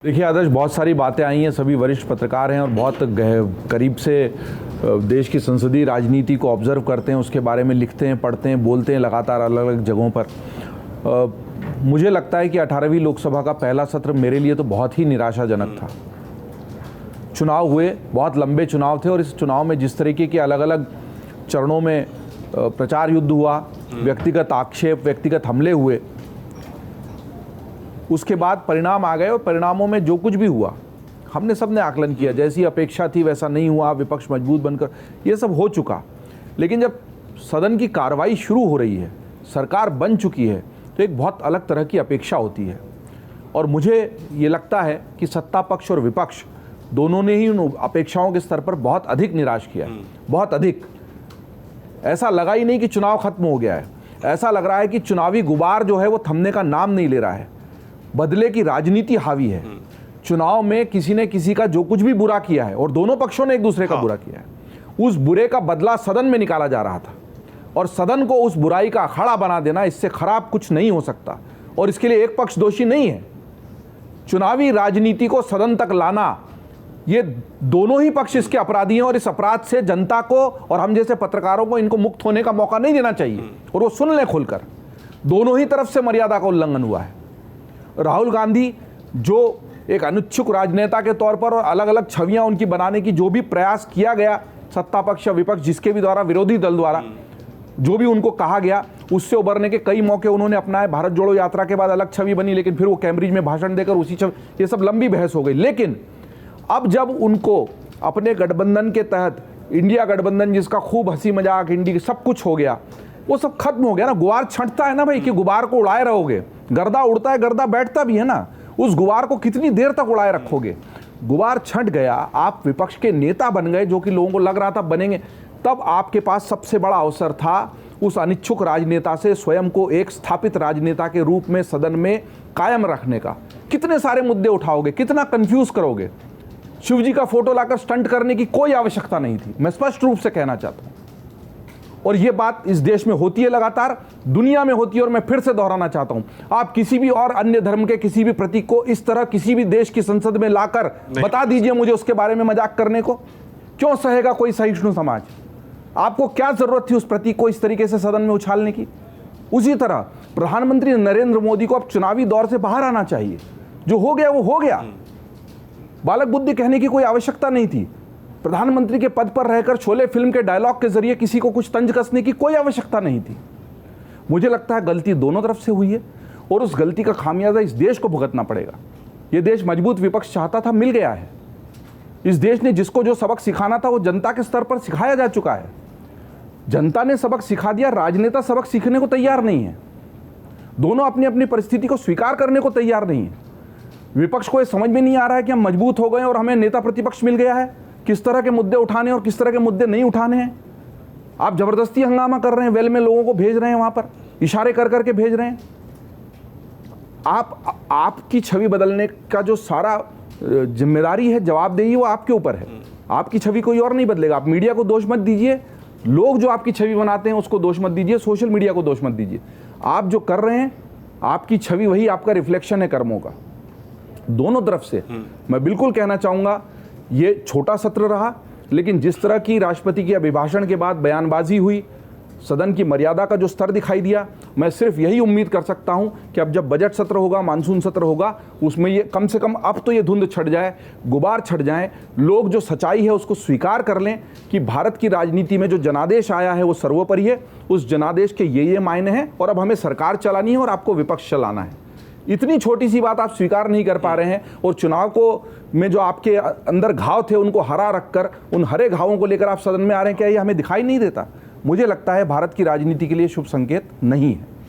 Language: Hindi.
देखिए आदर्श, बहुत सारी बातें आई हैं, सभी वरिष्ठ पत्रकार हैं और बहुत करीब से देश की संसदीय राजनीति को ऑब्जर्व करते हैं, उसके बारे में लिखते हैं, पढ़ते हैं, बोलते हैं लगातार अलग अलग जगहों पर। मुझे लगता है कि 18वीं लोकसभा का पहला सत्र मेरे लिए तो बहुत ही निराशाजनक था। चुनाव हुए, बहुत लंबे चुनाव थे और इस चुनाव में जिस तरीके के अलग अलग चरणों में प्रचार युद्ध हुआ, व्यक्तिगत आक्षेप, व्यक्तिगत हमले हुए, उसके बाद परिणाम आ गए और परिणामों में जो कुछ भी हुआ हमने सबने आकलन किया। जैसी अपेक्षा थी वैसा नहीं हुआ, विपक्ष मजबूत बनकर ये सब हो चुका। लेकिन जब सदन की कार्रवाई शुरू हो रही है, सरकार बन चुकी है, तो एक बहुत अलग तरह की अपेक्षा होती है। और मुझे ये लगता है कि सत्ता पक्ष और विपक्ष दोनों ने ही उन अपेक्षाओं के स्तर पर बहुत अधिक निराश किया है, बहुत अधिक। ऐसा लगा ही नहीं कि चुनाव खत्म हो गया है, ऐसा लग रहा है कि चुनावी गुबार जो है वो थमने का नाम नहीं ले रहा है। बदले की राजनीति हावी है। चुनाव में किसी ने किसी का जो कुछ भी बुरा किया है और दोनों पक्षों ने एक दूसरे का बुरा किया है, उस बुरे का बदला सदन में निकाला जा रहा था और सदन को उस बुराई का अखाड़ा बना देना, इससे खराब कुछ नहीं हो सकता। और इसके लिए एक पक्ष दोषी नहीं है। चुनावी राजनीति को सदन तक लाना, ये दोनों ही पक्ष इसके अपराधी हैं और इस अपराध से जनता को और हम जैसे पत्रकारों को इनको मुक्त होने का मौका नहीं देना चाहिए। और वो सुन लें खुलकर, दोनों ही तरफ से मर्यादा का उल्लंघन हुआ है। राहुल गांधी जो एक अनिच्छुक राजनेता के तौर पर और अलग अलग छवियां उनकी बनाने की जो भी प्रयास किया गया, सत्ता पक्ष या विपक्ष जिसके भी द्वारा, विरोधी दल द्वारा जो भी उनको कहा गया, उससे उबरने के कई मौके उन्होंने अपनाए। भारत जोड़ो यात्रा के बाद अलग छवि बनी, लेकिन फिर वो कैम्ब्रिज में भाषण देकर उसी छवि, ये सब लंबी बहस हो गई। लेकिन अब जब उनको अपने गठबंधन के तहत, इंडिया गठबंधन जिसका खूब हंसी मजाक, इंडिया सब कुछ हो गया, वो सब खत्म हो गया ना। गुबार छंटता है ना भाई, कि गुबार को उड़ाए रहोगे, गर्दा उड़ता है, गर्दा बैठता भी है ना, उस गुबार को कितनी देर तक उड़ाए रखोगे। गुबार छंट गया, आप विपक्ष के नेता बन गए, जो कि लोगों को लग रहा था बनेंगे। तब आपके पास सबसे बड़ा अवसर था उस अनिच्छुक राजनेता से स्वयं को एक स्थापित राजनेता के रूप में सदन में कायम रखने का। कितने सारे मुद्दे उठाओगे, कितना कंफ्यूज करोगे। शिवजी का फोटो लाकर स्टंट करने की कोई आवश्यकता नहीं थी, मैं स्पष्ट रूप से कहना चाहता हूं। और ये बात इस देश में होती है, लगातार दुनिया में होती है। और मैं फिर से दोहराना चाहता हूं, आप किसी भी और अन्य धर्म के किसी भी प्रतीक को इस तरह किसी भी देश की संसद में लाकर बता दीजिए मुझे उसके बारे में मजाक करने को। क्यों सहेगा कोई सहिष्णु समाज? आपको क्या जरूरत थी उस प्रतीक को इस तरीके से सदन में उछालने की? उसी तरह प्रधानमंत्री नरेंद्र मोदी को अब चुनावी दौर से बाहर आना चाहिए। जो हो गया वो हो गया, बालक बुद्धि कहने की कोई आवश्यकता नहीं थी। प्रधानमंत्री के पद पर रहकर शोले फिल्म के डायलॉग के जरिए किसी को कुछ तंज कसने की कोई आवश्यकता नहीं थी। मुझे लगता है गलती दोनों तरफ से हुई है और उस गलती का खामियाजा इस देश को भुगतना पड़ेगा। यह देश मजबूत विपक्ष चाहता था, मिल गया है। इस देश ने जिसको जो सबक सिखाना था वो जनता के स्तर पर सिखाया जा चुका है। जनता ने सबक सिखा दिया, राजनेता सबक सीखने को तैयार नहीं है। दोनों अपनी अपनी परिस्थिति को स्वीकार करने को तैयार नहीं है। विपक्ष को यह समझ में नहीं आ रहा है कि हम मजबूत हो गए और हमें नेता प्रतिपक्ष मिल गया है, किस तरह के मुद्दे उठाने और किस तरह के मुद्दे नहीं उठाने हैं। आप जबरदस्ती हंगामा कर रहे हैं, वेल में लोगों को भेज रहे हैं, वहां पर इशारे कर करके भेज रहे हैं। आपकी छवि बदलने का जो सारा जिम्मेदारी है, जवाबदेही, वो आपके ऊपर है। आपकी छवि कोई और नहीं बदलेगा। आप मीडिया को दोष मत दीजिए, लोग जो आपकी छवि बनाते हैं उसको दोष मत दीजिए, सोशल मीडिया को दोष मत दीजिए। आप जो कर रहे हैं, आपकी छवि वही आपका रिफ्लेक्शन है कर्मों का। दोनों तरफ से मैं बिल्कुल कहना चाहूंगा, ये छोटा सत्र रहा, लेकिन जिस तरह की राष्ट्रपति के अभिभाषण के बाद बयानबाजी हुई, सदन की मर्यादा का जो स्तर दिखाई दिया, मैं सिर्फ यही उम्मीद कर सकता हूं कि अब जब बजट सत्र होगा, मानसून सत्र होगा, उसमें ये कम से कम अब तो ये धुंध छट जाए, गुबार छट जाए, लोग जो सच्चाई है उसको स्वीकार कर लें कि भारत की राजनीति में जो जनादेश आया है वो सर्वोपरि है। उस जनादेश के ये मायने हैं और अब हमें सरकार चलानी है और आपको विपक्ष चलाना है। इतनी छोटी सी बात आप स्वीकार नहीं कर पा रहे हैं और चुनाव को में जो आपके अंदर घाव थे उनको हरा रखकर उन हरे घावों को लेकर आप सदन में आ रहे हैं। क्या ये हमें दिखाई नहीं देता? मुझे लगता है भारत की राजनीति के लिए शुभ संकेत नहीं है।